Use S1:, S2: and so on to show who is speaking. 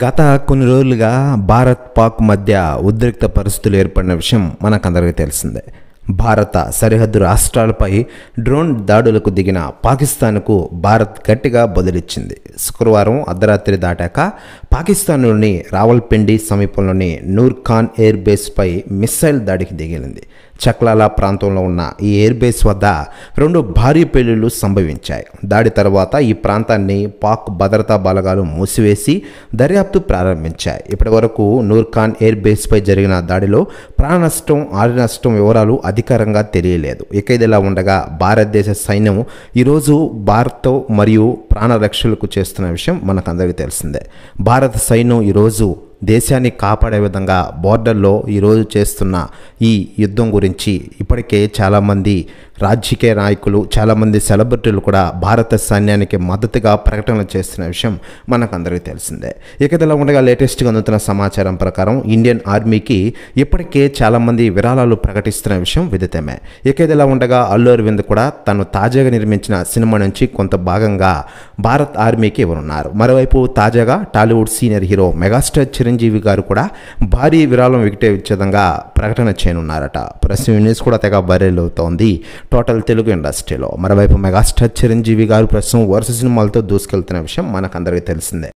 S1: గత కొన్ని రోజులుగా భారత్ పాక్ మధ్య ఉద్రిక్త పరిస్థితులు ఏర్పడిన విషయం మనకందరికీ తెలిసిందే. భారత సరిహద్దు రాష్ట్రాలపై డ్రోన్ దాడులకు దిగిన పాకిస్తాన్కు భారత్ గట్టిగా బదులిచ్చింది. శుక్రవారం అర్ధరాత్రి దాటాక పాకిస్తాన్లోని రావల్పిండి సమీపంలోని నూర్ ఖాన్ ఎయిర్ బేస్పై మిస్సైల్ దాడికి దిగింది. చక్లాలా ప్రాంతంలో ఉన్న ఈ ఎయిర్ బేస్ వద్ద 2 భారీ పేలుళ్లు సంభవించాయి. దాడి తర్వాత ఈ ప్రాంతాన్ని పాక్ భద్రతా బలగాలు మూసివేసి దర్యాప్తు ప్రారంభించాయి. ఇప్పటి వరకు నూర్ ఖాన్ ఎయిర్ బేస్పై జరిగిన దాడిలో ప్రాణ నష్టం, ఆస్తి నష్టం వివరాలు అధికారంగా తెలియలేదు. ఇక ఇదిలా ఉండగా భారతదేశ సైన్యం ఈరోజు భారత్ మరియు ప్రాణ రక్షణకు చేస్తున్న విషయం మనకందరికీ తెలిసిందే. భారత సైన్యం ఈరోజు దేశాన్ని కాపాడే విధంగా బోర్డర్లో ఈరోజు చేస్తున్న ఈ యుద్ధం గురించి ఇప్పటికే చాలామంది రాజకీయ నాయకులు, చాలామంది సెలబ్రిటీలు కూడా భారత సైన్యానికి మద్దతుగా ప్రకటనలు చేస్తున్న విషయం మనకందరికీ తెలిసిందే. ఇక ఇదిలా ఉండగా లేటెస్ట్గా అందుతున్న సమాచారం ప్రకారం ఇండియన్ ఆర్మీకి ఇప్పటికే చాలామంది విరాళాలు ప్రకటిస్తున్న విషయం విదితమే. ఇక ఇదిలా ఉండగా అల్లు అరవింద్ కూడా తను తాజాగా నిర్మించిన సినిమా నుంచి కొంత భాగంగా భారత్ ఆర్మీకి ఇవ్వనున్నారు. మరోవైపు తాజాగా Tollywood senior hero megastar Chiranjeevi గారు కూడా భారీ విరాళం వికటే విధంగా ప్రకటన చేయనున్నారట. ప్రస్తుతం న్యూస్ కూడా తెగ వైరల్ అవుతోంది టోటల్ తెలుగు ఇండస్ట్రీలో. మరోవైపు మెగాస్టార్ చిరంజీవి గారు ప్రస్తుతం వరుస సినిమాలతో దూసుకెళ్తున్న విషయం మనకందరికీ తెలిసిందే.